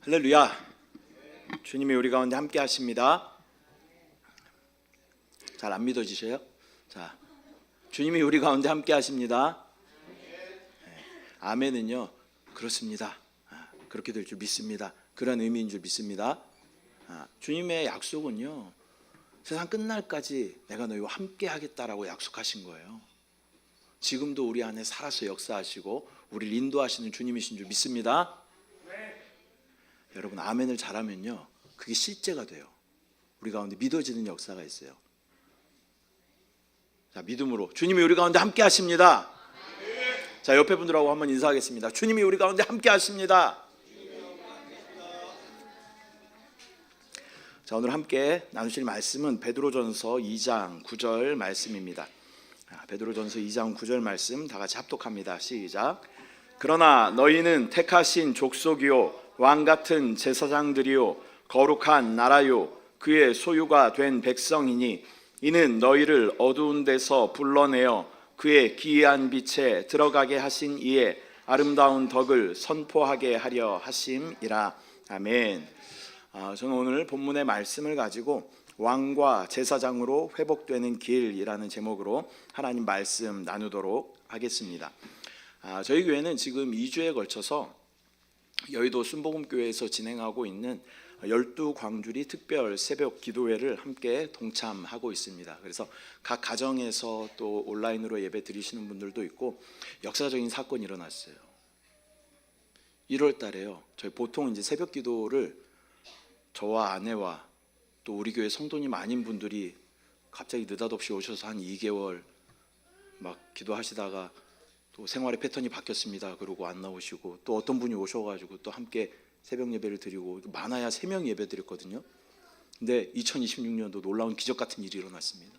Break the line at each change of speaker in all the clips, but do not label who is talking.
할렐루야. 주님이 우리 가운데 함께 하십니다. 잘 안 믿어지셔요? 자, 주님이 우리 가운데 함께 하십니다. 아멘은요, 그렇습니다. 그렇게 될 줄 믿습니다. 그런 의미인 줄 믿습니다. 주님의 약속은요, 세상 끝날까지 내가 너희와 함께 하겠다라고 약속하신 거예요. 지금도 우리 안에 살아서 역사하시고 우리를 인도하시는 주님이신 줄 믿습니다. 여러분, 아멘을 잘하면요, 그게 실제가 돼요. 우리 가운데 믿어지는 역사가 있어요. 자, 믿음으로 주님이 우리 가운데 함께 하십니다. 자, 옆에 분들하고 한번 인사하겠습니다. 주님이 우리 가운데 함께 하십니다. 자, 오늘 함께 나누실 말씀은 베드로전서 2장 9절 말씀입니다. 베드로전서 2장 9절 말씀 다 같이 합독합니다. 시작. 그러나 너희는 택하신 족속이요 왕같은 제사장들이요 거룩한 나라요 그의 소유가 된 백성이니 이는 너희를 어두운 데서 불러내어 그의 기이한 빛에 들어가게 하신 이의 아름다운 덕을 선포하게 하려 하심이라. 아멘. 저는 오늘 본문의 말씀을 가지고 왕과 제사장으로 회복되는 길이라는 제목으로 하나님 말씀 나누도록 하겠습니다. 저희 교회는 지금 2주에 걸쳐서 여의도 순복음교회에서 진행하고 있는 12광주리 특별 새벽 기도회를 함께 동참하고 있습니다. 그래서 각 가정에서 또 온라인으로 예배 드리시는 분들도 있고 역사적인 사건이 일어났어요. 1월 달에요. 저희 보통 이제 새벽 기도를 저와 아내와 또 우리 교회 성도님 아닌 분들이 갑자기 느닷없이 오셔서 한 2개월 막 기도하시다가 또 생활의 패턴이 바뀌었습니다. 그러고 안 나오시고 또 어떤 분이 오셔가지고 또 함께 새벽 예배를 드리고 많아야 3명 예배 드렸거든요. 근데 2026년도 놀라운 기적 같은 일이 일어났습니다.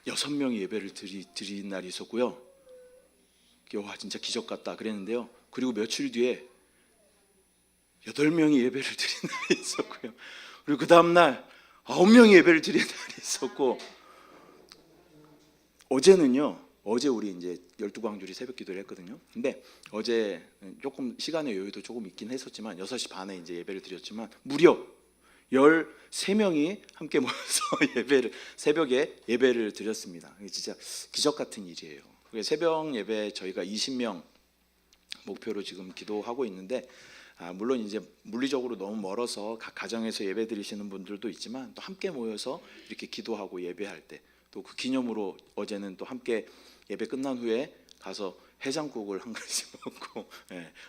6명이 예배를 드린 날이 있었고요. 와, 진짜 기적 같다 그랬는데요. 그리고 며칠 뒤에 8명이 예배를 드린 날이 있었고요. 그리고 그 다음날 9명이 예배를 드린 날이 있었고, 어제는요, 어제 우리 이제 12광주리 새벽 기도를 했거든요. 근데 어제 조금 시간의 여유도 조금 있긴 했었지만 6시 반에 이제 예배를 드렸지만 무려 13명이 함께 모여서 새벽에 예배를 드렸습니다. 이게 진짜 기적 같은 일이에요. 새벽 예배 저희가 20명 목표로 지금 기도하고 있는데, 물론 이제 물리적으로 너무 멀어서 각 가정에서 예배 드리시는 분들도 있지만 또 함께 모여서 이렇게 기도하고 예배할 때 또 그 기념으로 어제는 또 함께 예배 끝난 후에 가서 해장국을 한 그릇씩 먹고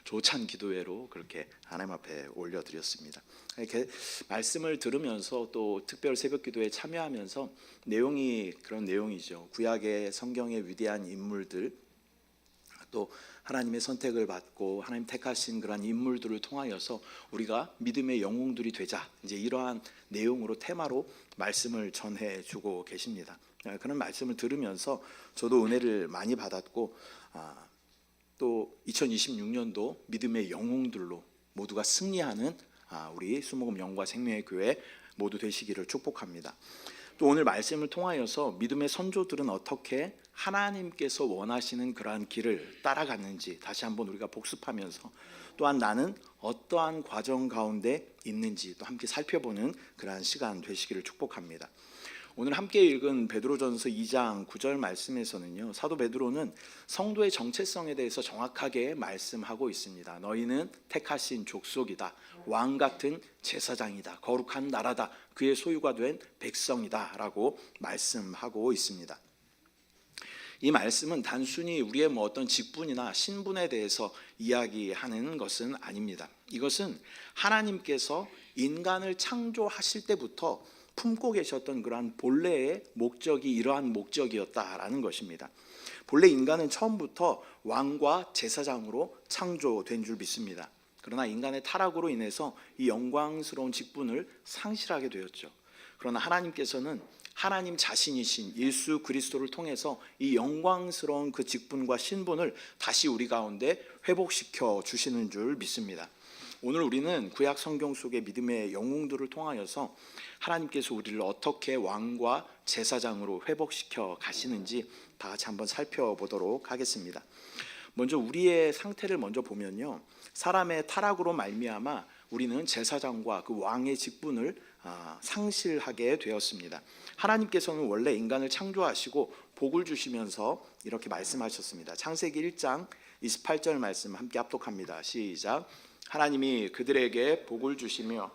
조찬 기도회로 그렇게 하나님 앞에 올려드렸습니다. 이렇게 말씀을 들으면서 또 특별 새벽 기도에 참여하면서 내용이 그런 내용이죠. 구약의 성경의 위대한 인물들, 또 하나님의 선택을 받고 하나님 택하신 그러한 인물들을 통하여서 우리가 믿음의 영웅들이 되자, 이제 이러한 내용으로 테마로 말씀을 전해주고 계십니다. 그런 말씀을 들으면서 저도 은혜를 많이 받았고, 또 2026년도 믿음의 영웅들로 모두가 승리하는 우리 수목음 영과 생명의 교회 모두 되시기를 축복합니다. 또 오늘 말씀을 통하여서 믿음의 선조들은 어떻게 하나님께서 원하시는 그러한 길을 따라갔는지 다시 한번 우리가 복습하면서, 또한 나는 어떠한 과정 가운데 있는지 또 함께 살펴보는 그러한 시간 되시기를 축복합니다. 오늘 함께 읽은 베드로전서 2장 9절 말씀에서는요, 사도 베드로는 성도의 정체성에 대해서 정확하게 말씀하고 있습니다. 너희는 택하신 족속이다, 왕같은 제사장이다, 거룩한 나라다, 그의 소유가 된 백성이다 라고 말씀하고 있습니다. 이 말씀은 단순히 우리의 어떤 직분이나 신분에 대해서 이야기하는 것은 아닙니다. 이것은 하나님께서 인간을 창조하실 때부터 품고 계셨던 그러한 본래의 목적이 이러한 목적이었다라는 것입니다. 본래 인간은 처음부터 왕과 제사장으로 창조된 줄 믿습니다. 그러나 인간의 타락으로 인해서 이 영광스러운 직분을 상실하게 되었죠. 그러나 하나님께서는 하나님 자신이신 예수 그리스도를 통해서 이 영광스러운 그 직분과 신분을 다시 우리 가운데 회복시켜 주시는 줄 믿습니다. 오늘 우리는 구약 성경 속의 믿음의 영웅들을 통하여서 하나님께서 우리를 어떻게 왕과 제사장으로 회복시켜 가시는지 다 같이 한번 살펴보도록 하겠습니다. 먼저 우리의 상태를 먼저 보면요, 사람의 타락으로 말미암아 우리는 제사장과 그 왕의 직분을 상실하게 되었습니다. 하나님께서는 원래 인간을 창조하시고 복을 주시면서 이렇게 말씀하셨습니다. 창세기 1장 28절 말씀 함께 합독합니다. 시작. 하나님이 그들에게 복을 주시며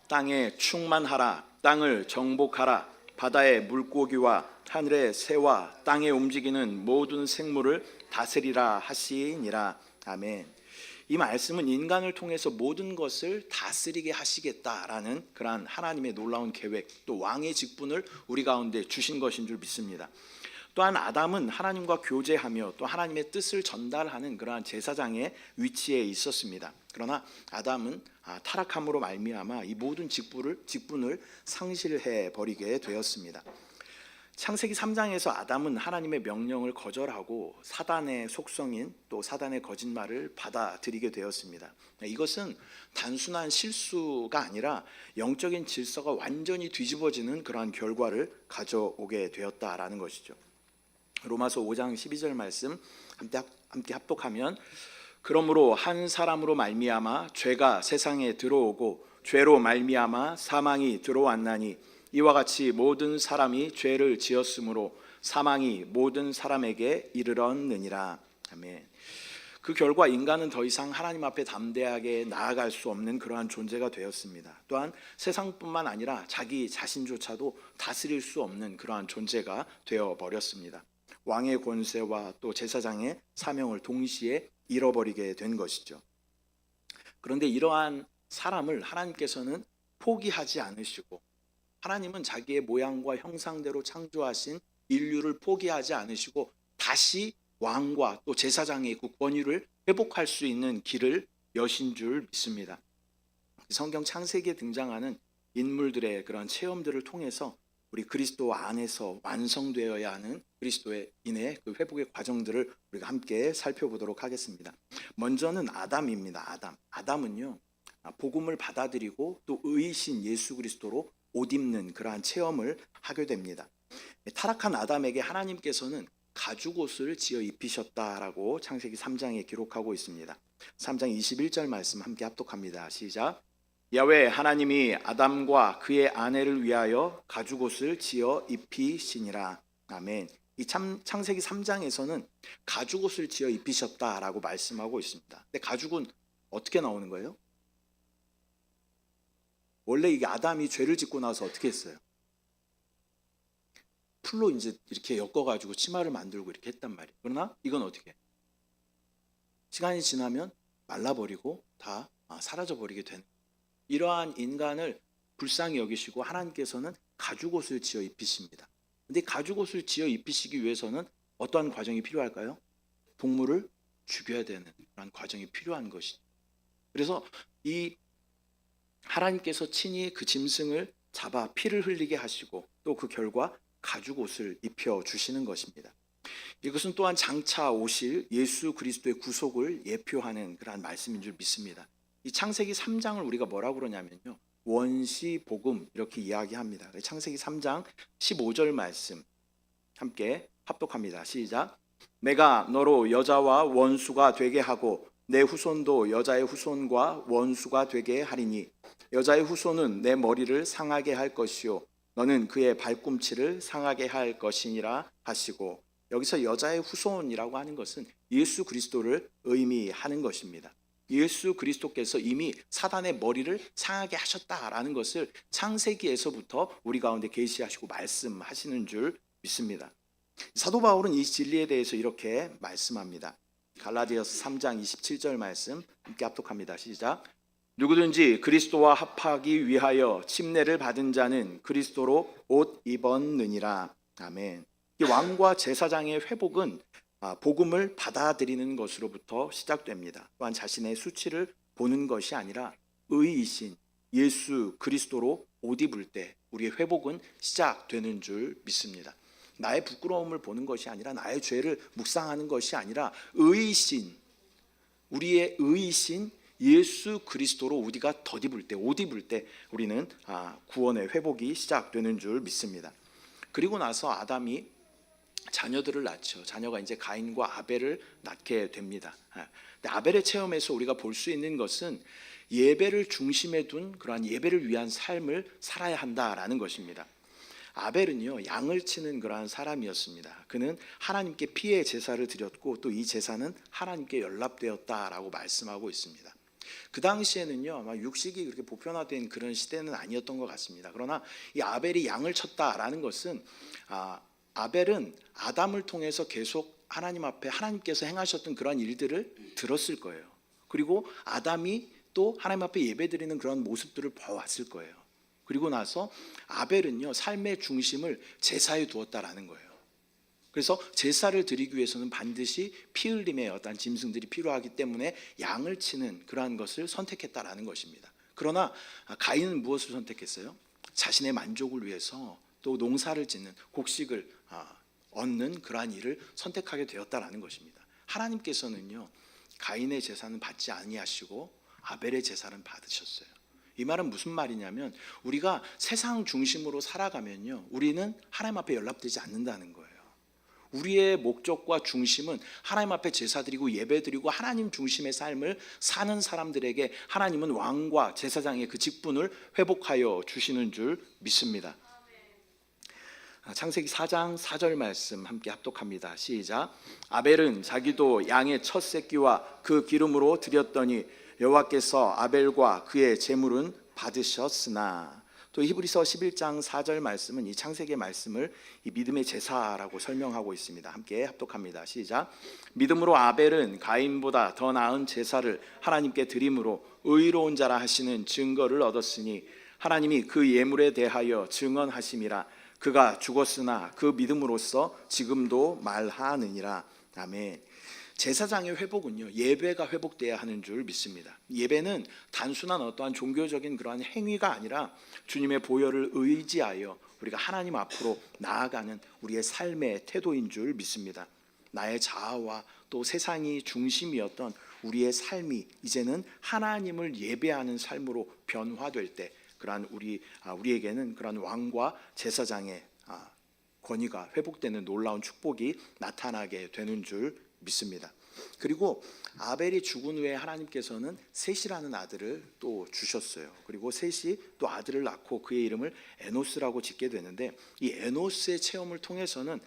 땅에 충만하라, 땅을 정복하라, 바다의 물고기와 하늘의 새와 땅에 움직이는 모든 생물을 다스리라 하시니라. 아멘. 이 말씀은 인간을 통해서 모든 것을 다스리게 하시겠다라는 그러한 하나님의 놀라운 계획, 또 왕의 직분을 우리 가운데 주신 것인 줄 믿습니다. 또한 아담은 하나님과 교제하며 또 하나님의 뜻을 전달하는 그러한 제사장의 위치에 있었습니다. 그러나 아담은 타락함으로 말미암아 이 모든 직분을 상실해 버리게 되었습니다. 창세기 3장에서 아담은 하나님의 명령을 거절하고 사단의 속성인 또 사단의 거짓말을 받아들이게 되었습니다. 이것은 단순한 실수가 아니라 영적인 질서가 완전히 뒤집어지는 그러한 결과를 가져오게 되었다라는 것이죠. 로마서 5장 12절 말씀 함께 합독하면, 그러므로 한 사람으로 말미암아 죄가 세상에 들어오고 죄로 말미암아 사망이 들어왔나니 이와 같이 모든 사람이 죄를 지었으므로 사망이 모든 사람에게 이르렀느니라. 아멘. 그 결과 인간은 더 이상 하나님 앞에 담대하게 나아갈 수 없는 그러한 존재가 되었습니다. 또한 세상뿐만 아니라 자기 자신조차도 다스릴 수 없는 그러한 존재가 되어버렸습니다. 왕의 권세와 또 제사장의 사명을 동시에 잃어버리게 된 것이죠. 그런데 이러한 사람을 하나님께서는 포기하지 않으시고, 하나님은 자기의 모양과 형상대로 창조하신 인류를 포기하지 않으시고 다시 왕과 또 제사장의 그 권위를 회복할 수 있는 길을 여신 줄 믿습니다. 성경 창세기에 등장하는 인물들의 그런 체험들을 통해서 우리 그리스도 안에서 완성되어야 하는 그리스도의 인의 그 회복의 과정들을 우리가 함께 살펴보도록 하겠습니다. 먼저는 아담입니다. 아담은요, 복음을 받아들이고 또 의이신 예수 그리스도로 옷 입는 그러한 체험을 하게 됩니다. 타락한 아담에게 하나님께서는 가죽옷을 지어 입히셨다라고 창세기 3장에 기록하고 있습니다. 3장 21절 말씀 함께 합독합니다. 시작. 야훼 하나님이 아담과 그의 아내를 위하여 가죽옷을 지어 입히시니라. 아멘. 이 창세기 3장에서는 가죽옷을 지어 입히셨다라고 말씀하고 있습니다. 근데 가죽은 어떻게 나오는 거예요? 원래 이게 아담이 죄를 짓고 나서 어떻게 했어요? 풀로 이제 이렇게 엮어가지고 치마를 만들고 이렇게 했단 말이에요. 그러나 이건 어떻게? 시간이 지나면 말라버리고 다 사라져버리게 되는, 이러한 인간을 불쌍히 여기시고 하나님께서는 가죽옷을 지어 입히십니다. 근데 가죽옷을 지어 입히시기 위해서는 어떠한 과정이 필요할까요? 동물을 죽여야 되는 그런 과정이 필요한 것이죠. 그래서 이 하나님께서 친히 그 짐승을 잡아 피를 흘리게 하시고 또 그 결과 가죽옷을 입혀 주시는 것입니다. 이것은 또한 장차 오실 예수 그리스도의 구속을 예표하는 그러한 말씀인 줄 믿습니다. 이 창세기 3장을 우리가 뭐라고 그러냐면요, 원시복음 이렇게 이야기합니다. 창세기 3장 15절 말씀 함께 합독합니다. 시작. 내가 너로 여자와 원수가 되게 하고 내 후손도 여자의 후손과 원수가 되게 하리니 여자의 후손은 내 머리를 상하게 할 것이요 너는 그의 발꿈치를 상하게 할 것이니라 하시고, 여기서 여자의 후손이라고 하는 것은 예수 그리스도를 의미하는 것입니다. 예수 그리스도께서 이미 사단의 머리를 상하게 하셨다라는 것을 창세기에서부터 우리 가운데 계시하시고 말씀하시는 줄 믿습니다. 사도 바울은 이 진리에 대해서 이렇게 말씀합니다. 갈라디아서 3장 27절 말씀 함께 합독합니다. 시작. 누구든지 그리스도와 합하기 위하여 침례를 받은 자는 그리스도로 옷 입었느니라. 아멘. 이 왕과 제사장의 회복은 복음을 받아들이는 것으로부터 시작됩니다. 또한 자신의 수치를 보는 것이 아니라 의이신 예수 그리스도로 옷 입을 때 우리의 회복은 시작되는 줄 믿습니다. 나의 부끄러움을 보는 것이 아니라 나의 죄를 묵상하는 것이 아니라 의이신, 우리의 의이신 예수 그리스도로 우리가 옷 입을 때 우리는 구원의 회복이 시작되는 줄 믿습니다. 그리고 나서 아담이 자녀들을 낳죠. 자녀가 이제 가인과 아벨을 낳게 됩니다. 근데 아벨의 체험에서 우리가 볼 수 있는 것은 예배를 중심에 둔 그러한 예배를 위한 삶을 살아야 한다라는 것입니다. 아벨은요, 양을 치는 그러한 사람이었습니다. 그는 하나님께 피의 제사를 드렸고 또 이 제사는 하나님께 연락되었다라고 말씀하고 있습니다. 그 당시에는요, 아마 육식이 그렇게 보편화된 그런 시대는 아니었던 것 같습니다. 그러나 이 아벨이 양을 쳤다라는 것은 아벨은 아담을 통해서 계속 하나님 앞에 하나님께서 행하셨던 그런 일들을 들었을 거예요. 그리고 아담이 또 하나님 앞에 예배드리는 그런 모습들을 봐왔을 거예요. 그리고 나서 아벨은요, 삶의 중심을 제사에 두었다라는 거예요. 그래서 제사를 드리기 위해서는 반드시 피 흘림의 어떤 짐승들이 필요하기 때문에 양을 치는 그러한 것을 선택했다라는 것입니다. 그러나 가인은 무엇을 선택했어요? 자신의 만족을 위해서 또 농사를 짓는 곡식을 얻는 그러한 일을 선택하게 되었다라는 것입니다. 하나님께서는요, 가인의 제사는 받지 아니하시고 아벨의 제사는 받으셨어요. 이 말은 무슨 말이냐면 우리가 세상 중심으로 살아가면요, 우리는 하나님 앞에 연락되지 않는다는 거예요. 우리의 목적과 중심은 하나님 앞에 제사드리고 예배드리고 하나님 중심의 삶을 사는 사람들에게 하나님은 왕과 제사장의 그 직분을 회복하여 주시는 줄 믿습니다. 창세기 4장 4절 말씀 함께 합독합니다. 시작. 아벨은 자기도 양의 첫 새끼와 그 기름으로 드렸더니 여호와께서 아벨과 그의 제물은 받으셨으나. 또 히브리서 11장 4절 말씀은 이 창세기의 말씀을 이 믿음의 제사라고 설명하고 있습니다. 함께 합독합니다. 시작. 믿음으로 아벨은 가인보다 더 나은 제사를 하나님께 드림으로 의로운 자라 하시는 증거를 얻었으니 하나님이 그 예물에 대하여 증언하심이라. 그가 죽었으나 그 믿음으로써 지금도 말하느니라. 아멘. 제사장의 회복은요, 예배가 회복돼야 하는 줄 믿습니다. 예배는 단순한 어떠한 종교적인 그러한 행위가 아니라 주님의 보혈을 의지하여 우리가 하나님 앞으로 나아가는 우리의 삶의 태도인 줄 믿습니다. 나의 자아와 또 세상이 중심이었던 우리의 삶이 이제는 하나님을 예배하는 삶으로 변화될 때 그러한 우리에게는 그러한 왕과 제사장의 권위가 회복되는 놀라운 축복이 나타나게 되는 줄 믿습니다. 그리고 아벨이 죽은 후에 하나님께서는 셋이라는 아들을 또 주셨어요. 그리고 셋이 또 아들을 낳고 그의 이름을 에노스라고 짓게 되는데 이 에노스의 체험을 통해서는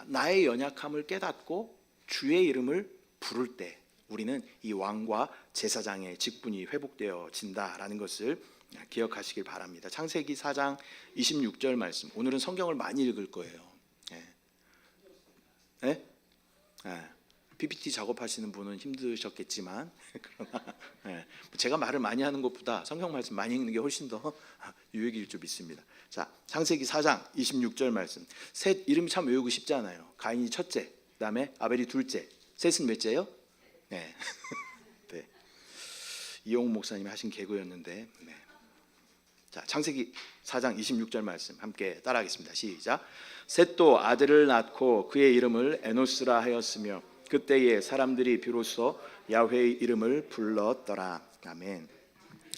나의 연약함을 깨닫고 주의 이름을 부를 때 우리는 이 왕과 제사장의 직분이 회복되어진다라는 것을 기억하시길 바랍니다. 창세기 4장 26절 말씀. 오늘은 성경을 많이 읽을 거예요. 네? PPT 작업하시는 분은 힘드셨겠지만 그러나 제가 말을 많이 하는 것보다 성경 말씀 많이 읽는 게 훨씬 더 유익일 줄 믿습니다. 자, 창세기 4장 26절 말씀. 셋 이름이 참 외우기 쉽잖아요. 가인이 첫째, 그다음에 아벨이 둘째, 셋은 몇째요? 네. 네. 이용우 목사님이 하신 개그였는데. 네. 자, 창세기 4장 26절 말씀 함께 따라하겠습니다. 시작. 셋도 아들을 낳고 그의 이름을 에노스라 하였으며 그때에 사람들이 비로소 야훼의 이름을 불렀더라. 아멘.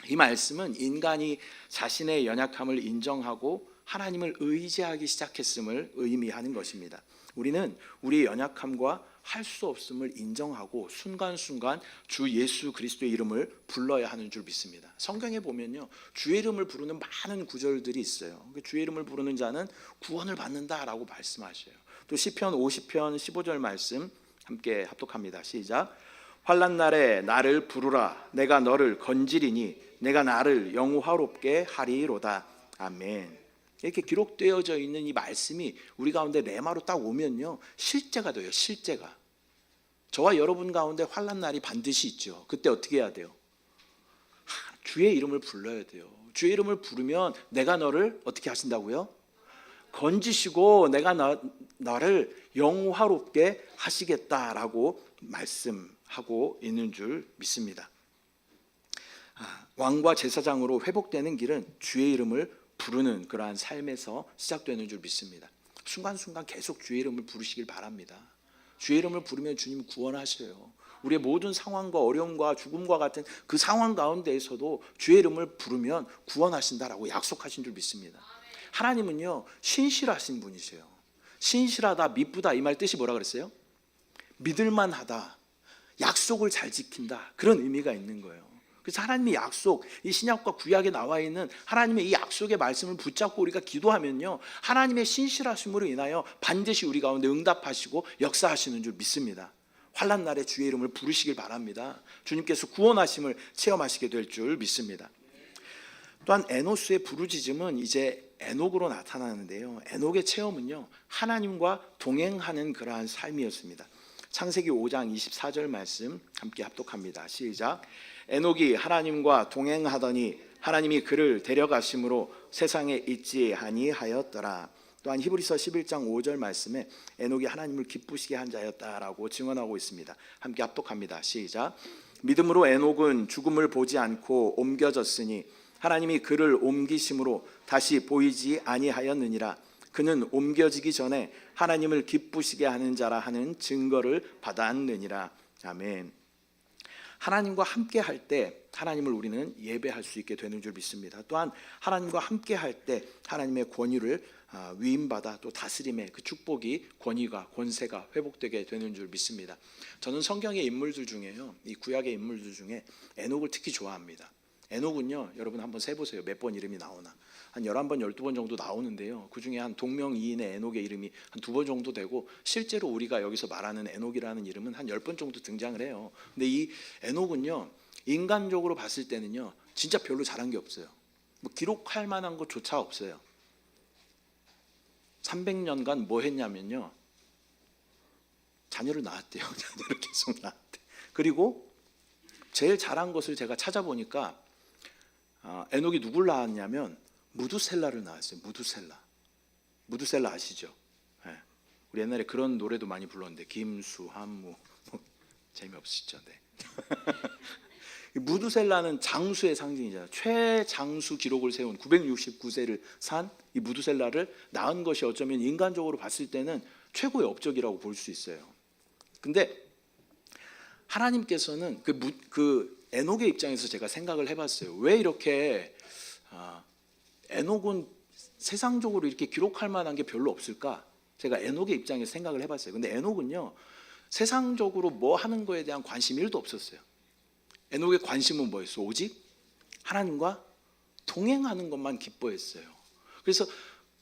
이 말씀은 인간이 자신의 연약함을 인정하고 하나님을 의지하기 시작했음을 의미하는 것입니다. 우리는 우리의 연약함과 할 수 없음을 인정하고 순간순간 주 예수 그리스도의 이름을 불러야 하는 줄 믿습니다. 성경에 보면요, 주의 이름을 부르는 많은 구절들이 있어요. 주의 이름을 부르는 자는 구원을 받는다라고 말씀하셔요. 또 시편 50편 15절 말씀 함께 합독합니다. 시작. 환난 날에 나를 부르라. 내가 너를 건지리니 내가 나를 영화롭게 하리로다. 아멘. 이렇게 기록되어져 있는 이 말씀이 우리 가운데 레마로 딱 오면요, 실제가 돼요. 실제가. 저와 여러분 가운데 환난 날이 반드시 있죠. 그때 어떻게 해야 돼요? 주의 이름을 불러야 돼요. 주의 이름을 부르면 내가 너를 어떻게 하신다고요? 건지시고 내가 너를 영화롭게 하시겠다라고 말씀하고 있는 줄 믿습니다. 왕과 제사장으로 회복되는 길은 주의 이름을 부르는 그러한 삶에서 시작되는 줄 믿습니다. 순간순간 계속 주의 이름을 부르시길 바랍니다. 주의 이름을 부르면 주님 구원하셔요. 우리의 모든 상황과 어려움과 죽음과 같은 그 상황 가운데에서도 주의 이름을 부르면 구원하신다라고 약속하신 줄 믿습니다. 하나님은요, 신실하신 분이세요. 신실하다, 미쁘다 이 말 뜻이 뭐라 그랬어요? 믿을만하다, 약속을 잘 지킨다, 그런 의미가 있는 거예요. 그래서 하나님의 약속, 이 신약과 구약에 나와 있는 하나님의 이 약속의 말씀을 붙잡고 우리가 기도하면요, 하나님의 신실하심으로 인하여 반드시 우리 가운데 응답하시고 역사하시는 줄 믿습니다. 환난 날에 주의 이름을 부르시길 바랍니다. 주님께서 구원하심을 체험하시게 될 줄 믿습니다. 또한 에노스의 부르짖음은 이제 에녹으로 나타나는데요, 에녹의 체험은요, 하나님과 동행하는 그러한 삶이었습니다. 창세기 5장 24절 말씀 함께 합독합니다. 시작. 에녹이 하나님과 동행하더니 하나님이 그를 데려가심으로 세상에 있지 아니하였더라. 또한 히브리서 11장 5절 말씀에 에녹이 하나님을 기쁘시게 한 자였다라고 증언하고 있습니다. 함께 합독합니다. 시작. 믿음으로 에녹은 죽음을 보지 않고 옮겨졌으니 하나님이 그를 옮기심으로 다시 보이지 아니하였느니라. 그는 옮겨지기 전에 하나님을 기쁘시게 하는 자라 하는 증거를 받았느니라. 아멘. 하나님과 함께 할 때 하나님을 우리는 예배할 수 있게 되는 줄 믿습니다. 또한 하나님과 함께 할 때 하나님의 권위를 위임받아 또 다스림의 그 축복이, 권위가, 권세가 회복되게 되는 줄 믿습니다. 저는 성경의 인물들 중에요, 이 구약의 인물들 중에 에녹을 특히 좋아합니다. 에녹은요, 여러분 한번 세보세요. 몇 번 이름이 나오나. 한 11번, 12번 정도 나오는데요, 그 중에 한 동명이인의 에녹의 이름이 한 2번 정도 되고, 실제로 우리가 여기서 말하는 에녹이라는 이름은 한 10번 정도 등장을 해요. 근데 이 에녹은요, 인간적으로 봤을 때는요, 진짜 별로 잘한 게 없어요. 뭐 기록할 만한 것조차 없어요. 300년간 뭐 했냐면요, 자녀를 낳았대요. 자녀를 계속 낳았대. 그리고 제일 잘한 것을 제가 찾아보니까 에녹이 누굴 낳았냐면 무두셀라를 낳았어요. 무두셀라 아시죠? 네. 우리 옛날에 그런 노래도 많이 불렀는데, 김수한무 재미없으시죠? 네. 무두셀라는 장수의 상징이잖아요. 최장수 기록을 세운 969세를 산 이 무두셀라를 낳은 것이 어쩌면 인간적으로 봤을 때는 최고의 업적이라고 볼 수 있어요. 근데 하나님께서는 그 에녹의 입장에서 제가 생각을 해봤어요. 왜 이렇게 에녹은 세상적으로 이렇게 기록할 만한 게 별로 없을까? 제가 에녹의 입장에서 생각을 해봤어요. 근데 에녹은요, 세상적으로 뭐 하는 거에 대한 관심이 1도 없었어요. 에녹의 관심은 뭐였어? 오직 하나님과 동행하는 것만 기뻐했어요. 그래서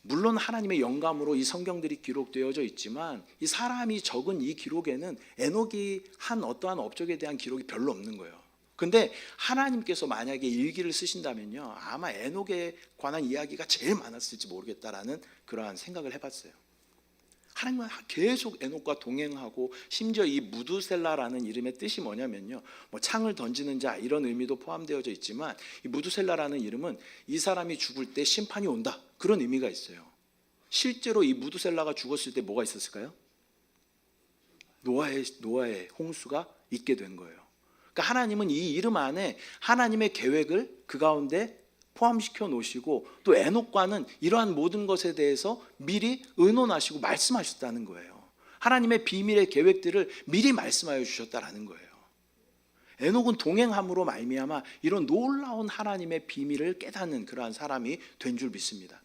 물론 하나님의 영감으로 이 성경들이 기록되어져 있지만, 이 사람이 적은 이 기록에는 에녹이 한 어떠한 업적에 대한 기록이 별로 없는 거예요. 근데 하나님께서 만약에 일기를 쓰신다면요, 아마 에녹에 관한 이야기가 제일 많았을지 모르겠다라는 그러한 생각을 해봤어요. 하나님은 계속 에녹과 동행하고, 심지어 이 무두셀라라는 이름의 뜻이 뭐냐면요, 뭐 창을 던지는 자 이런 의미도 포함되어져 있지만, 이 무두셀라라는 이름은 이 사람이 죽을 때 심판이 온다, 그런 의미가 있어요. 실제로 이 무두셀라가 죽었을 때 뭐가 있었을까요? 노아의 홍수가 있게 된 거예요. 그러니까 하나님은 이 이름 안에 하나님의 계획을 그 가운데 포함시켜 놓으시고, 또 에녹과는 이러한 모든 것에 대해서 미리 의논하시고 말씀하셨다는 거예요. 하나님의 비밀의 계획들을 미리 말씀하여 주셨다라는 거예요. 에녹은 동행함으로 말미암아 이런 놀라운 하나님의 비밀을 깨닫는 그러한 사람이 된 줄 믿습니다.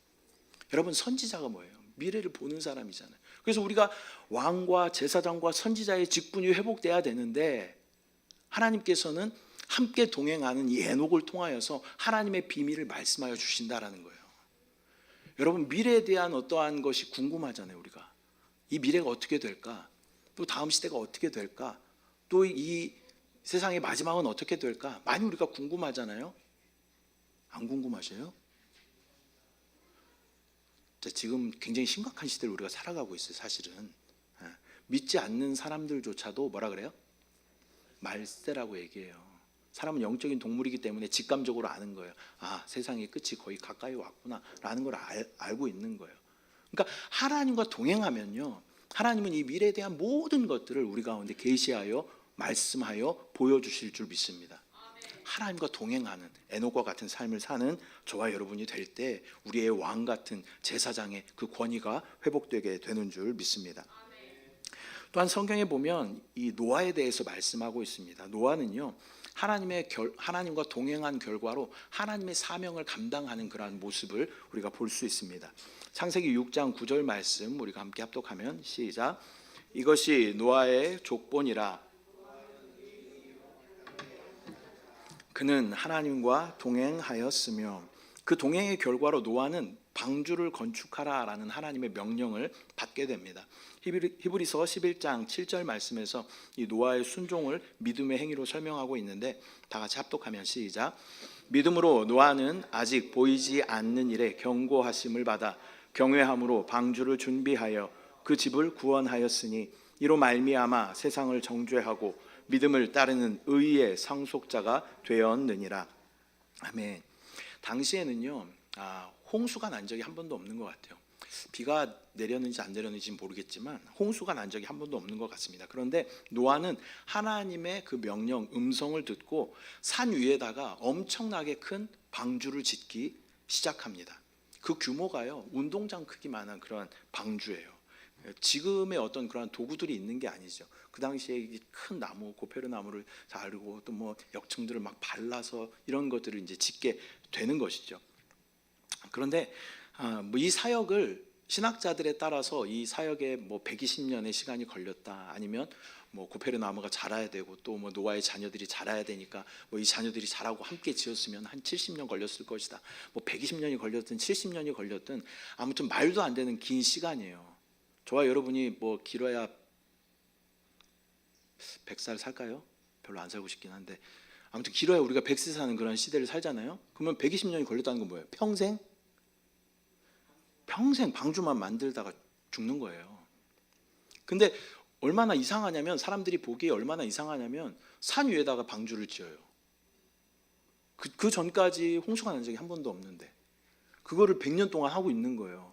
여러분, 선지자가 뭐예요? 미래를 보는 사람이잖아요. 그래서 우리가 왕과 제사장과 선지자의 직분이 회복돼야 되는데, 하나님께서는 함께 동행하는 이 에녹을 통하여서 하나님의 비밀을 말씀하여 주신다라는 거예요. 여러분, 미래에 대한 어떠한 것이 궁금하잖아요. 우리가 이 미래가 어떻게 될까, 또 다음 시대가 어떻게 될까, 또 이 세상의 마지막은 어떻게 될까, 많이 우리가 궁금하잖아요. 안 궁금하세요? 지금 굉장히 심각한 시대를 우리가 살아가고 있어요. 사실은 믿지 않는 사람들조차도 뭐라 그래요? 말세라고 얘기해요. 사람은 영적인 동물이기 때문에 직감적으로 아는 거예요. 아, 세상의 끝이 거의 가까이 왔구나 라는 걸 알고 있는 거예요. 그러니까 하나님과 동행하면요, 하나님은 이 미래에 대한 모든 것들을 우리 가운데 계시하여 말씀하여 보여주실 줄 믿습니다. 하나님과 동행하는 에녹과 같은 삶을 사는 저와 여러분이 될 때 우리의 왕 같은 제사장의 그 권위가 회복되게 되는 줄 믿습니다. 또한 성경에 보면 이 노아에 대해서 말씀하고 있습니다. 노아는요, 하나님과 동행한 결과로 하나님의 사명을 감당하는 그러한 모습을 우리가 볼 수 있습니다. 창세기 6장 9절 말씀 우리가 함께 합독하면 시작. 이것이 노아의 족본이라. 그는 하나님과 동행하였으며 그 동행의 결과로 노아는 방주를 건축하라라는 하나님의 명령을 받게 됩니다. 히브리서 11장 7절 말씀에서 이 노아의 순종을 믿음의 행위로 설명하고 있는데 다 같이 합독하면 시작. 믿음으로 노아는 아직 보이지 않는 일에 경고하심을 받아 경외함으로 방주를 준비하여 그 집을 구원하였으니 이로 말미암아 세상을 정죄하고 믿음을 따르는 의의 상속자가 되었느니라. 아멘. 당시에는요, 홍수가 난 적이 한 번도 없는 것 같아요. 비가 내렸는지 안 내렸는지 모르겠지만 홍수가 난 적이 한 번도 없는 것 같습니다. 그런데 노아는 하나님의 그 명령, 음성을 듣고 산 위에다가 엄청나게 큰 방주를 짓기 시작합니다. 그 규모가요, 운동장 크기만한 그런 방주예요. 지금의 어떤 그런 도구들이 있는 게 아니죠. 그 당시에 큰 나무, 고페르 나무를 자르고 또 뭐 역청들을 막 발라서 이런 것들을 이제 짓게 되는 것이죠. 그런데 이 사역을 신학자들에 따라서 이 사역에 뭐 120년의 시간이 걸렸다, 아니면 뭐 고페르 나무가 자라야 되고 또 뭐 노아의 자녀들이 자라야 되니까 뭐 이 자녀들이 자라고 함께 지었으면 한 70년 걸렸을 것이다. 뭐 120년이 걸렸든 70년이 걸렸든 아무튼 말도 안 되는 긴 시간이에요. 저와 여러분이 뭐 길어야 100살 살까요? 별로 안 살고 싶긴 한데 아무튼 길어야 우리가 100세 사는 그런 시대를 살잖아요. 그러면 120년이 걸렸다는 건 뭐예요? 평생 방주만 만들다가 죽는 거예요. 근데 얼마나 이상하냐면, 사람들이 보기에 얼마나 이상하냐면 산 위에다가 방주를 지어요. 그 전까지 홍수가 난 적이 한 번도 없는데 그거를 100년 동안 하고 있는 거예요.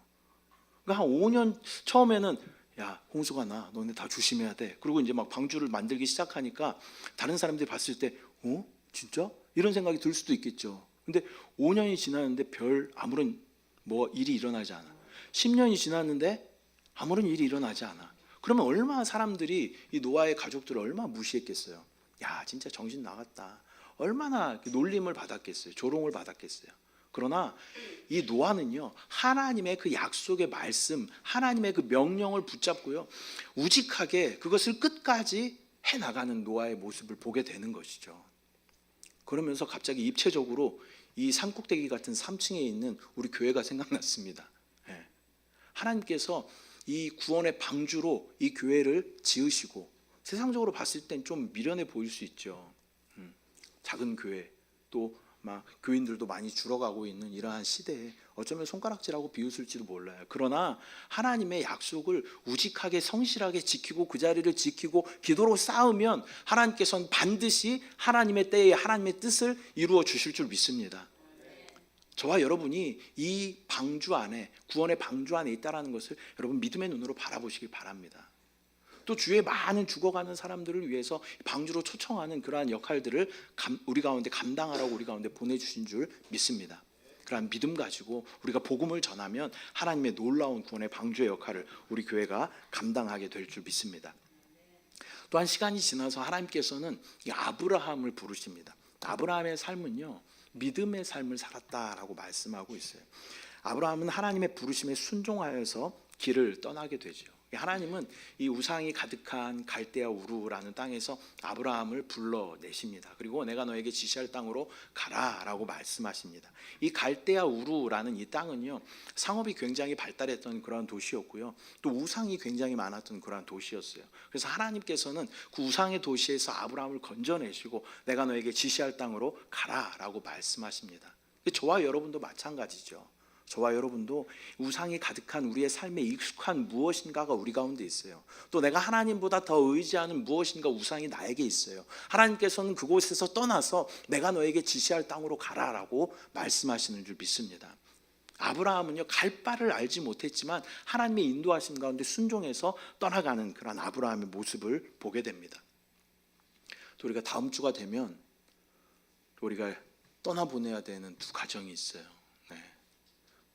그러니까 한 5년 처음에는 야, 홍수가 나, 너네 다 조심해야 돼. 그리고 이제 막 방주를 만들기 시작하니까 다른 사람들이 봤을 때 진짜? 이런 생각이 들 수도 있겠죠. 근데 5년이 지났는데 별 아무런 뭐 일이 일어나지 않아. 10년이 지났는데 아무런 일이 일어나지 않아. 그러면 얼마나 사람들이 이 노아의 가족들을 얼마나 무시했겠어요. 야, 진짜 정신 나갔다. 얼마나 놀림을 받았겠어요. 조롱을 받았겠어요. 그러나 이 노아는요, 하나님의 그 약속의 말씀, 하나님의 그 명령을 붙잡고요, 우직하게 그것을 끝까지 해나가는 노아의 모습을 보게 되는 것이죠. 그러면서 갑자기 입체적으로 이 산꼭대기 같은 3층에 있는 우리 교회가 생각났습니다. 하나님께서 이 구원의 방주로 이 교회를 지으시고, 세상적으로 봤을 땐 좀 미련해 보일 수 있죠. 작은 교회, 또 막 교인들도 많이 줄어가고 있는 이러한 시대에 어쩌면 손가락질하고 비웃을지도 몰라요. 그러나 하나님의 약속을 우직하게 성실하게 지키고 그 자리를 지키고 기도로 쌓으면 하나님께서는 반드시 하나님의 때에 하나님의 뜻을 이루어 주실 줄 믿습니다. 저와 여러분이 이 방주 안에, 구원의 방주 안에 있다는 것을 여러분 믿음의 눈으로 바라보시길 바랍니다. 또 주위에 많은 죽어가는 사람들을 위해서 방주로 초청하는 그러한 역할들을 우리 가운데 감당하라고 우리 가운데 보내주신 줄 믿습니다. 그러한 믿음 가지고 우리가 복음을 전하면 하나님의 놀라운 구원의 방주의 역할을 우리 교회가 감당하게 될 줄 믿습니다. 또한 시간이 지나서 하나님께서는 이 아브라함을 부르십니다. 아브라함의 삶은요, 믿음의 삶을 살았다라고 말씀하고 있어요. 아브라함은 하나님의 부르심에 순종하여서 길을 떠나게 되죠. 하나님은 이 우상이 가득한 갈대아 우르라는 땅에서 아브라함을 불러내십니다. 그리고 내가 너에게 지시할 땅으로 가라라고 말씀하십니다. 이 갈대아 우르라는 이 땅은요, 상업이 굉장히 발달했던 그런 도시였고요, 또 우상이 굉장히 많았던 그런 도시였어요. 그래서 하나님께서는 그 우상의 도시에서 아브라함을 건져내시고 내가 너에게 지시할 땅으로 가라라고 말씀하십니다. 저와 여러분도 마찬가지죠. 저와 여러분도 우상이 가득한 우리의 삶에 익숙한 무엇인가가 우리 가운데 있어요. 또 내가 하나님보다 더 의지하는 무엇인가 우상이 나에게 있어요. 하나님께서는 그곳에서 떠나서 내가 너에게 지시할 땅으로 가라라고 말씀하시는 줄 믿습니다. 아브라함은요, 갈 바를 알지 못했지만 하나님의 인도하심 가운데 순종해서 떠나가는 그런 아브라함의 모습을 보게 됩니다. 또 우리가 다음 주가 되면 우리가 떠나보내야 되는 두 가정이 있어요.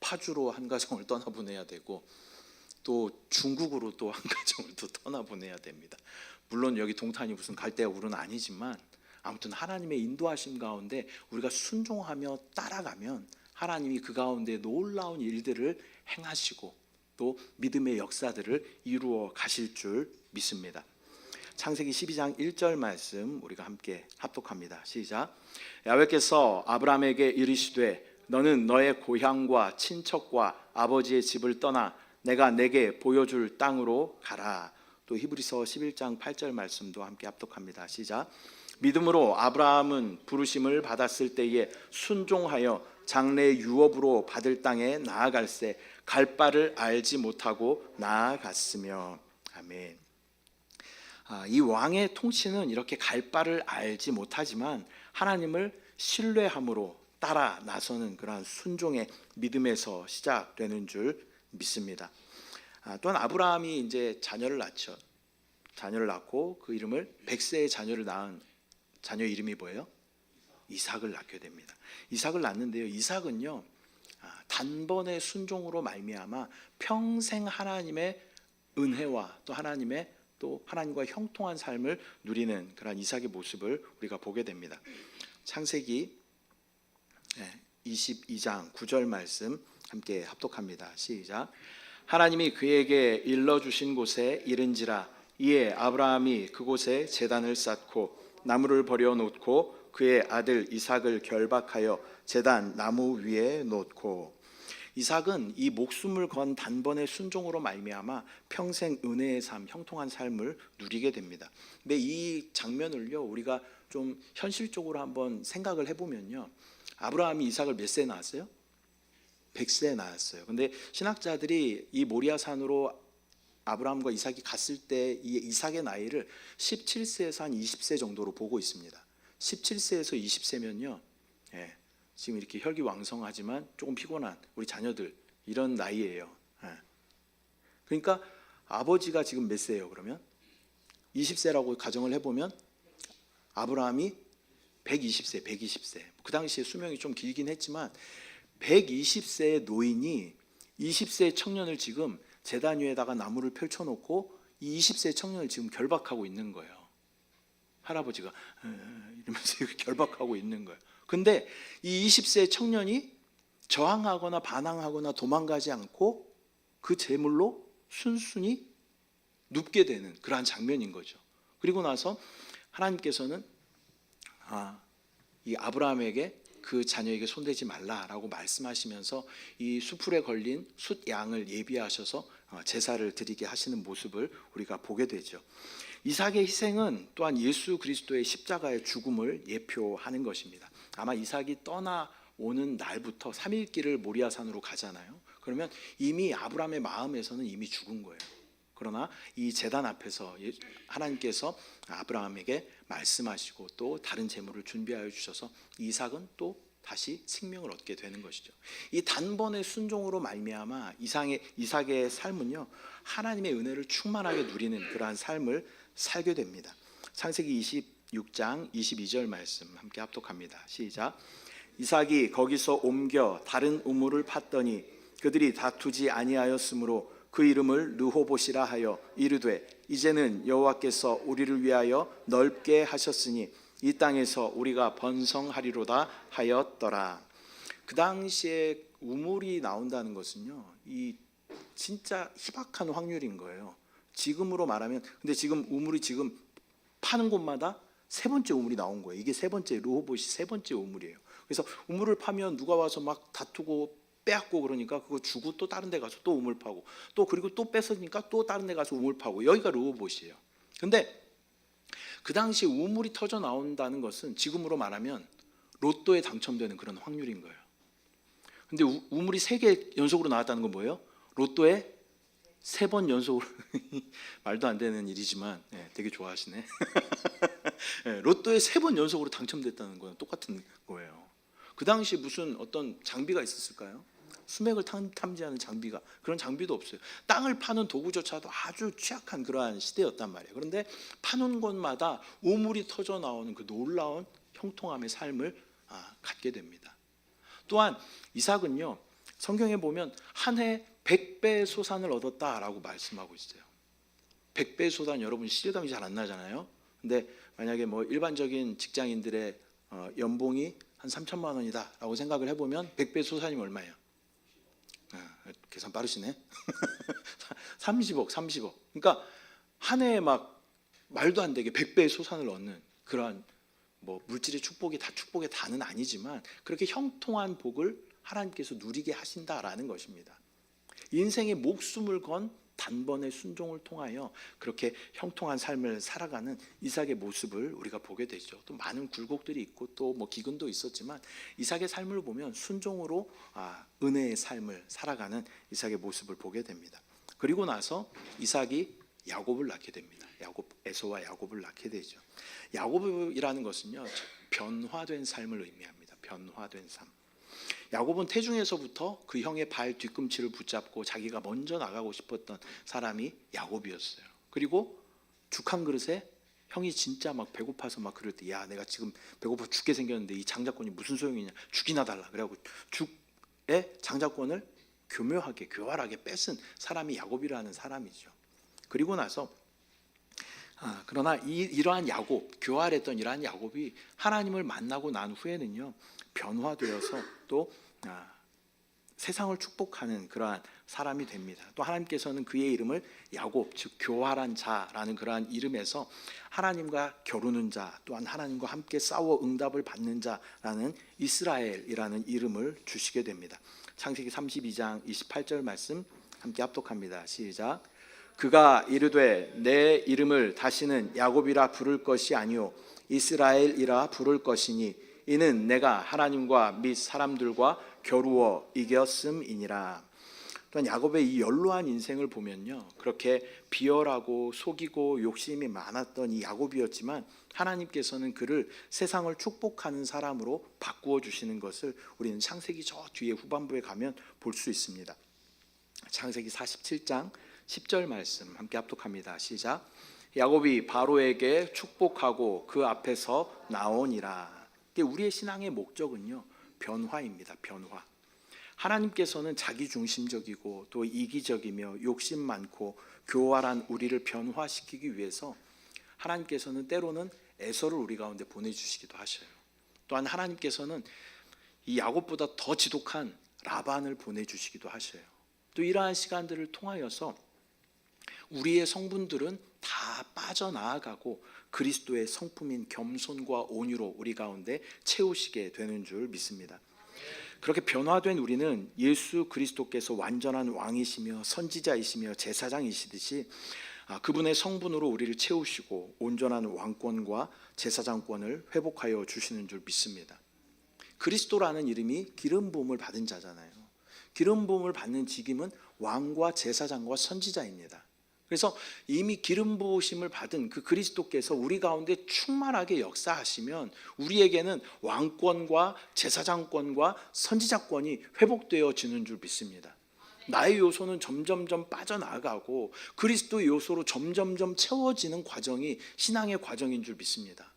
파주로 한 가정을 떠나보내야 되고, 또 중국으로 또 한 가정을 또 떠나보내야 됩니다. 물론 여기 동탄이 무슨 갈대아 우르는 아니지만 아무튼 하나님의 인도하심 가운데 우리가 순종하며 따라가면 하나님이 그 가운데 놀라운 일들을 행하시고 또 믿음의 역사들을 이루어 가실 줄 믿습니다. 창세기 12장 1절 말씀 우리가 함께 합독합니다. 시작. 야훼께서 아브라함에게 이르시되 너는 너의 고향과 친척과 아버지의 집을 떠나 내가 내게 보여줄 땅으로 가라. 또 히브리서 11장 8절 말씀도 함께 합독합니다. 시작. 믿음으로 아브라함은 부르심을 받았을 때에 순종하여 장래 유업으로 받을 땅에 나아갈새 갈 바를 알지 못하고 나아갔으며. 아멘. 이 왕의 통치는 이렇게 갈 바를 알지 못하지만 하나님을 신뢰함으로 따라 나서는 그러한 순종의 믿음에서 시작되는 줄 믿습니다. 또한 아브라함이 이제 자녀를 낳고 그 이름을 100세의 자녀를 낳은 자녀 이름이 뭐예요? 이삭을 낳게 됩니다. 이삭을 낳는데요. 이삭은요 단번의 순종으로 말미암아 평생 하나님의 은혜와 또 하나님과 형통한 삶을 누리는 그런 이삭의 모습을 우리가 보게 됩니다. 창세기 22장 9절 말씀 함께 합독합니다. 시작. 하나님이 그에게 일러주신 곳에 이른지라 이에 아브라함이 그곳에 제단을 쌓고 나무를 버려 놓고 그의 아들 이삭을 결박하여 제단 나무 위에 놓고. 이삭은 이 목숨을 건 단번의 순종으로 말미암아 평생 은혜의 삶, 형통한 삶을 누리게 됩니다. 근데 이 장면을요 우리가 좀 현실적으로 한번 생각을 해보면요, 아브라함이 이삭을 몇 세에 낳았어요? 100세에 낳았어요. 근데 신학자들이 이 모리아산으로 아브라함과 이삭이 갔을 때 이 이삭의 나이를 17세에서 한 20세 정도로 보고 있습니다. 17세에서 20세면요 지금 이렇게 혈기왕성하지만 조금 피곤한 우리 자녀들 이런 나이예요. 그러니까 아버지가 지금 몇 세예요? 그러면 20세라고 가정을 해보면 아브라함이 120세. 그 당시에 수명이 좀 길긴 했지만 120세의 노인이 20세의 청년을 지금 제단 위에다가 나무를 펼쳐놓고 이 20세의 청년을 지금 결박하고 있는 거예요. 할아버지가 이러면서 결박하고 있는 거예요. 근데 이 20세의 청년이 저항하거나 반항하거나 도망가지 않고 그 제물로 순순히 눕게 되는 그러한 장면인 거죠. 그리고 나서 하나님께서는 이 아브라함에게 그 자녀에게 손대지 말라라고 말씀하시면서 이 수풀에 걸린 숫양을 예비하셔서 제사를 드리게 하시는 모습을 우리가 보게 되죠. 이삭의 희생은 또한 예수 그리스도의 십자가의 죽음을 예표하는 것입니다. 아마 이삭이 떠나오는 날부터 3일길을 모리아산으로 가잖아요. 그러면 이미 아브라함의 마음에서는 이미 죽은 거예요. 그러나 이 제단 앞에서 하나님께서 아브라함에게 말씀하시고 또 다른 제물을 준비하여 주셔서 이삭은 또 다시 생명을 얻게 되는 것이죠. 이 단번의 순종으로 말미암아 이삭의 삶은요 하나님의 은혜를 충만하게 누리는 그러한 삶을 살게 됩니다. 창세기 26장 22절 말씀 함께 합독합니다. 시작. 이삭이 거기서 옮겨 다른 우물을 팠더니 그들이 다투지 아니하였으므로 그 이름을 르호봇이라 하여 이르되 이제는 여호와께서 우리를 위하여 넓게 하셨으니 이 땅에서 우리가 번성하리로다 하였더라. 그 당시에 우물이 나온다는 것은요 이 진짜 희박한 확률인 거예요. 지금으로 말하면 근데 지금 우물이 지금 파는 곳마다 세 번째 우물이 나온 거예요. 이게 세 번째 르호봇이 세 번째 우물이에요. 그래서 우물을 파면 누가 와서 막 다투고 빼앗고 그러니까 그거 주고 또 다른 데 가서 또 우물 파고 또 그리고 또 뺏으니까 또 다른 데 가서 우물 파고 여기가 르호봇이에요. 근데 그 당시 우물이 터져 나온다는 것은 지금으로 말하면 로또에 당첨되는 그런 확률인 거예요. 근데 우물이 3개 연속으로 나왔다는 건 뭐예요? 로또에 3번 연속으로 말도 안 되는 일이지만 되게 좋아하시네. 로또에 3번 연속으로 당첨됐다는 건 똑같은 거예요. 그 당시 무슨 어떤 장비가 있었을까요? 수맥을 탐지하는 장비가 그런 장비도 없어요. 땅을 파는 도구조차도 아주 취약한 그러한 시대였단 말이에요. 그런데 파는 곳마다 우물이 터져 나오는 그 놀라운 형통함의 삶을 갖게 됩니다. 또한 이삭은요 성경에 보면 한 해 100배 소산을 얻었다라고 말씀하고 있어요. 100배 소산, 여러분 실감이 잘 안 나잖아요. 근데 만약에 뭐 일반적인 직장인들의 연봉이 한 3천만 원이다라고 생각을 해보면 100배 소산이면 얼마예요? 계산 빠르시네. 30억. 그러니까 한 해에 막 말도 안 되게 100배의 소산을 얻는 그러한 뭐 물질의 축복이 다 축복의 다는 아니지만 그렇게 형통한 복을 하나님께서 누리게 하신다라는 것입니다. 인생의 목숨을 건 단번의 순종을 통하여 그렇게 형통한 삶을 살아가는 이삭의 모습을 우리가 보게 되죠. 또 많은 굴곡들이 있고 또 뭐 기근도 있었지만 이삭의 삶을 보면 순종으로 은혜의 삶을 살아가는 이삭의 모습을 보게 됩니다. 그리고 나서 이삭이 야곱을 낳게 됩니다. 에서와 야곱을 낳게 되죠. 야곱이라는 것은요, 변화된 삶을 의미합니다. 변화된 삶. 야곱은 태중에서부터 그 형의 발 뒤꿈치를 붙잡고 자기가 먼저 나가고 싶었던 사람이 야곱이었어요. 그리고 죽 한 그릇에 형이 진짜 막 배고파서 막 그럴 때, 야, 내가 지금 배고파 죽게 생겼는데 이 장자권이 무슨 소용이냐, 죽이나 달라. 그래갖고 죽의 장자권을 교활하게 뺏은 사람이 야곱이라는 사람이죠. 그리고 나서 그러나 이러한 야곱, 교활했던 이러한 야곱이 하나님을 만나고 난 후에는요, 변화되어서 또 세상을 축복하는 그러한 사람이 됩니다. 또 하나님께서는 그의 이름을 야곱, 즉 교활한 자라는 그러한 이름에서 하나님과 겨루는 자, 또한 하나님과 함께 싸워 응답을 받는 자라는 이스라엘이라는 이름을 주시게 됩니다. 창세기 32장 28절 말씀 함께 합독합니다. 시작. 그가 이르되 내 이름을 다시는 야곱이라 부를 것이 아니요 이스라엘이라 부를 것이니 이는 내가 하나님과 및 사람들과 겨루어 이겼음이니라. 또한 야곱의 이 연로한 인생을 보면요, 그렇게 비열하고 속이고 욕심이 많았던 이 야곱이었지만 하나님께서는 그를 세상을 축복하는 사람으로 바꾸어 주시는 것을 우리는 창세기 저 뒤에 후반부에 가면 볼 수 있습니다. 창세기 47장 10절 말씀 함께 합독합니다. 시작. 야곱이 바로에게 축복하고 그 앞에서 나오니라. 우리의 신앙의 목적은요, 변화입니다. 변화. 하나님께서는 자기중심적이고 또 이기적이며 욕심 많고 교활한 우리를 변화시키기 위해서 하나님께서는 때로는 에서를 우리 가운데 보내주시기도 하셔요. 또한 하나님께서는 이 야곱보다 더 지독한 라반을 보내주시기도 하셔요. 또 이러한 시간들을 통하여서 우리의 성분들은 다 빠져나아가고 그리스도의 성품인 겸손과 온유로 우리 가운데 채우시게 되는 줄 믿습니다. 그렇게 변화된 우리는 예수 그리스도께서 완전한 왕이시며 선지자이시며 제사장이시듯이 그분의 성분으로 우리를 채우시고 온전한 왕권과 제사장권을 회복하여 주시는 줄 믿습니다. 그리스도라는 이름이 기름 부음을 받은 자잖아요. 기름 부음을 받는 직임은 왕과 제사장과 선지자입니다. 그래서 이미 기름 부으심을 받은 그 그리스도께서 우리 가운데 충만하게 역사하시면 우리에게는 왕권과 제사장권과 선지자권이 회복되어지는 줄 믿습니다. 나의 요소는 점점점 빠져나가고 그리스도의 요소로 점점점 채워지는 과정이 신앙의 과정인 줄 믿습니다.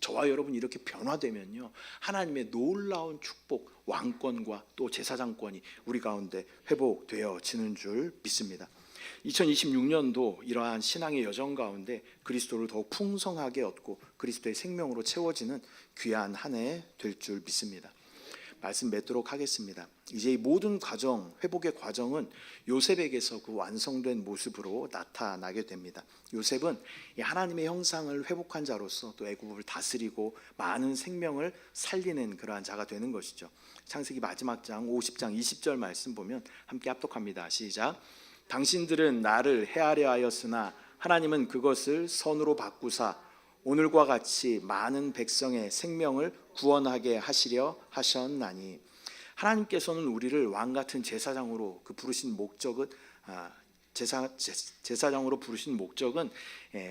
저와 여러분이 이렇게 변화되면요, 하나님의 놀라운 축복, 왕권과 또 제사장권이 우리 가운데 회복되어지는 줄 믿습니다. 2026년도 이러한 신앙의 여정 가운데 그리스도를 더욱 풍성하게 얻고 그리스도의 생명으로 채워지는 귀한 한 해 될 줄 믿습니다. 말씀 맺도록 하겠습니다. 이제 이 모든 과정, 회복의 과정은 요셉에게서 그 완성된 모습으로 나타나게 됩니다. 요셉은 하나님의 형상을 회복한 자로서 또 애굽을 다스리고 많은 생명을 살리는 그러한 자가 되는 것이죠. 창세기 마지막 장 50장 20절 말씀 보면 함께 합독합니다. 시작. 당신들은 나를 해하려 하였으나 하나님은 그것을 선으로 바꾸사 오늘과 같이 많은 백성의 생명을 구원하게 하시려 하셨나니. 하나님께서는 우리를 왕 같은 제사장으로 부르신 목적은 제사장으로 부르신 목적은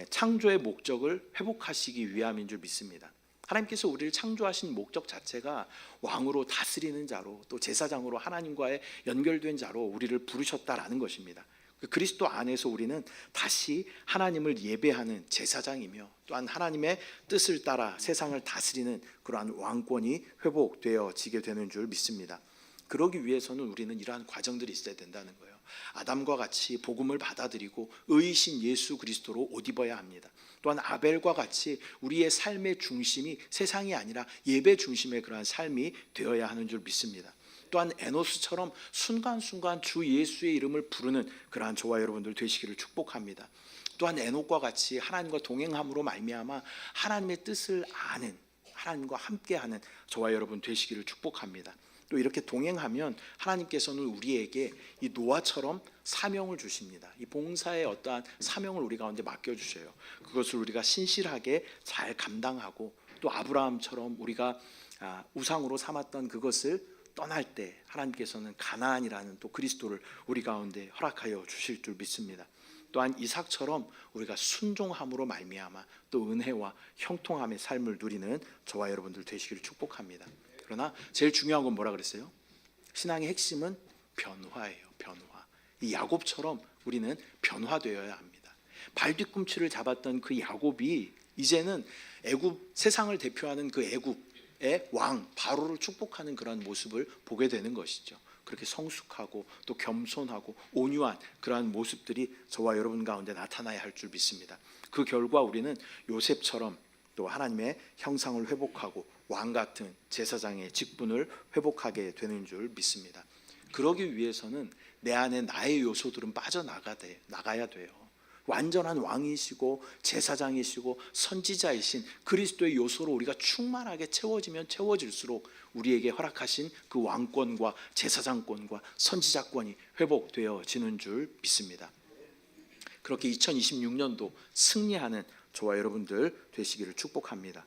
창조의 목적을 회복하시기 위함인 줄 믿습니다. 하나님께서 우리를 창조하신 목적 자체가 왕으로 다스리는 자로 또 제사장으로 하나님과의 연결된 자로 우리를 부르셨다라는 것입니다. 그리스도 안에서 우리는 다시 하나님을 예배하는 제사장이며 또한 하나님의 뜻을 따라 세상을 다스리는 그러한 왕권이 회복되어지게 되는 줄 믿습니다. 그러기 위해서는 우리는 이러한 과정들이 있어야 된다는 거예요. 아담과 같이 복음을 받아들이고 의이신 예수 그리스도로 옷 입어야 합니다. 또한 아벨과 같이 우리의 삶의 중심이 세상이 아니라 예배 중심의 그러한 삶이 되어야 하는 줄 믿습니다. 또한 에노스처럼 순간순간 주 예수의 이름을 부르는 그러한 저와 여러분들 되시기를 축복합니다. 또한 에녹과 같이 하나님과 동행함으로 말미암아 하나님의 뜻을 아는, 하나님과 함께하는 저와 여러분 되시기를 축복합니다. 또 이렇게 동행하면 하나님께서는 우리에게 이 노아처럼 사명을 주십니다. 이 봉사의 어떠한 사명을 우리 가운데 맡겨주셔요. 그것을 우리가 신실하게 잘 감당하고, 또 아브라함처럼 우리가 우상으로 삼았던 그것을 떠날 때 하나님께서는 가나안이라는 또 그리스도를 우리 가운데 허락하여 주실 줄 믿습니다. 또한 이삭처럼 우리가 순종함으로 말미암아 또 은혜와 형통함의 삶을 누리는 저와 여러분들 되시기를 축복합니다. 그러나 제일 중요한 건 뭐라 그랬어요? 신앙의 핵심은 변화예요. 변화. 이 야곱처럼 우리는 변화되어야 합니다. 발뒤꿈치를 잡았던 그 야곱이 이제는 애굽, 세상을 대표하는 그 애굽의 왕 바로를 축복하는 그런 모습을 보게 되는 것이죠. 그렇게 성숙하고 또 겸손하고 온유한 그러한 모습들이 저와 여러분 가운데 나타나야 할 줄 믿습니다. 그 결과 우리는 요셉처럼 또 하나님의 형상을 회복하고 왕 같은 제사장의 직분을 회복하게 되는 줄 믿습니다. 그러기 위해서는 내 안에 나의 요소들은 나가야 돼요. 완전한 왕이시고 제사장이시고 선지자이신 그리스도의 요소로 우리가 충만하게 채워지면 채워질수록 우리에게 허락하신 그 왕권과 제사장권과 선지자권이 회복되어지는 줄 믿습니다. 그렇게 2026년도 승리하는 저와 여러분들 되시기를 축복합니다.